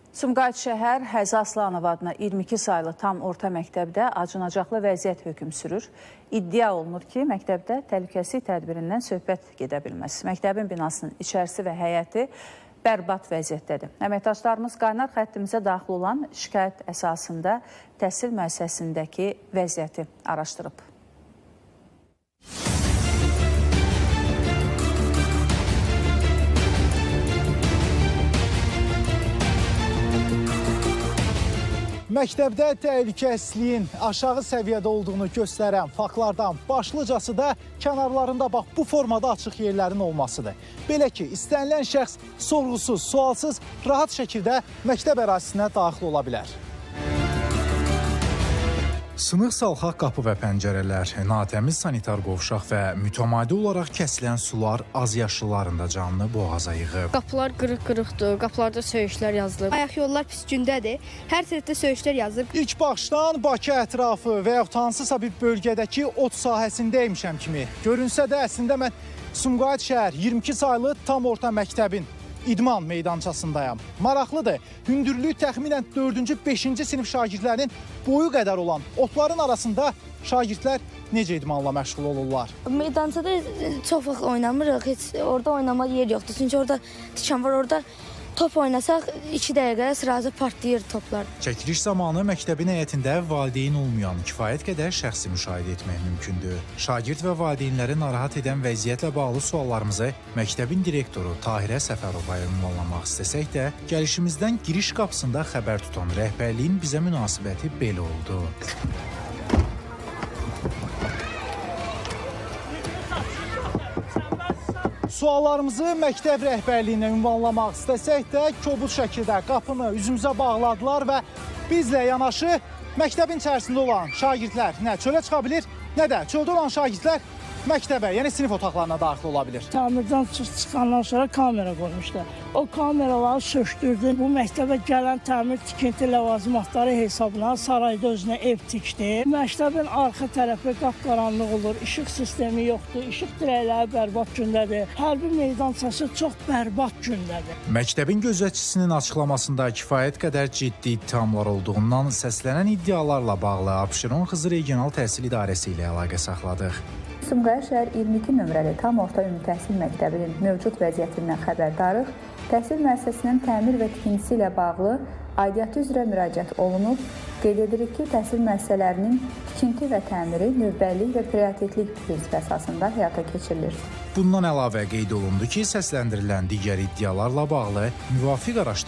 Sumqayıt şəhər Həzi Aslanov adına 22 saylı tam orta məktəbdə acınacaqlı vəziyyət hökm sürür. İddia olunur ki, məktəbdə təhlükəsizlik tədbirindən söhbət gedə bilməz. Məktəbin binasının içərisi və həyəti bərbad vəziyyətdədir. Əməkdaşlarımız qaynar xəttimizə daxil olan şikayət əsasında təhsil müəssisəsindəki vəziyyəti araşdırıb. Məktəbdə təhlükəsizliyin aşağı səviyyədə olduğunu göstərən faktlardan başlıcası da kənarlarında bax bu formada açıq yerlərin olmasıdır. Belə ki, istənilən şəxs sorğusuz, sualsız, rahat şəkildə məktəb ərazisinə daxil ola bilər. Sınıq salxaq qapı və pəncərələr, natəmiz sanitar qovşaq və mütəmadi olaraq kəsilən sular azyaşlıların da canını boğaza yığıb. Qapılar qırıq-qırıqdır, qapılarda söyüşlər yazılıb. Ayaq yollar pis gündədir, hər tərəfdə söyüşlər yazılıb. İlk baxışdan Bakı ətrafı və yaxud hansısa bir bölgədəki ot sahəsindəymişəm kimi görünsə də əslində mən Sumqayıt şəhər 22 saylı tam orta məktəbin İdman meydançasındayam. Maraqlıdır, hündürlüyü təxminən 4-cü, 5-ci sinif şagirdlərinin boyu qədər olan otların arasında şagirdlər necə idmanla məşğul olurlar? Meydançada çox vaxt oynamırıq, heç orada oynama yer yoxdur. Çünki orada tikan var, orada top oynasaq 2 dəqiqə sırası partlayır toplar. Çəkiliş zamanı məktəbin həyətində valideyn olmayan kifayət qədər şəxsi müşahidə etmək mümkündür. Şagird və valideynləri narahat edən vəziyyətlə bağlı suallarımızı məktəbin direktoru Tahirə Səfərovaya ünvanlamaq istəsək də, gəlişimizdən giriş qapısında xəbər tutan rəhbərliyin bizə münasibəti belə oldu. Suallarımızı məktəb rəhbərliyinə ünvanlamaq istəsək də kobud şəkildə qapını üzümüzə bağladılar və bizlə yanaşı məktəbin içərisində olan şagirdlər nə çölə çıxa bilir, nə də çöldə olan şagirdlər məktəbə, yəni sinif otaqlarına daxil ola bilir. Təmirdən çıxandan sonra kamera qoymuşlar. O kameraları sökdürdü. Bu məktəbə gələn təmir tikinti ləvazimatları hesabına sarayda özünə ev tikdi. Məktəbin arxa tərəfi qapqaranlıq olur, işıq sistemi yoxdur, işıq dirəkləri bərbad gündədir. Hərbi meydançası çox bərbad gündədir. Məktəbin gözətçisinin açıqlamasında kifayət qədər ciddi ittihamlar olduğundan səslənən iddialarla bağlı Abşeron Xızı Regional Təhsil İdarəsi ilə əlaqə saxladıq. Sumqayıt şəhər 22 nömrəli tam orta ümumi təhsil məktəbinin mövcud vəziyyətindən xəbərdarıq. Təhsil müəssisəsinin təmir və tikintisi ilə bağlı aidiyyatı üzrə müraciət olunub. Qeyd edirik ki, təhsil müəssisələrinin tikinti və təmiri növbəllik və prioritetlik prinsipi əsasında həyata keçirilir. Bundan əlavə qeyd olundu ki, səsləndirilən digər iddialarla bağlı müvafiq araşdırma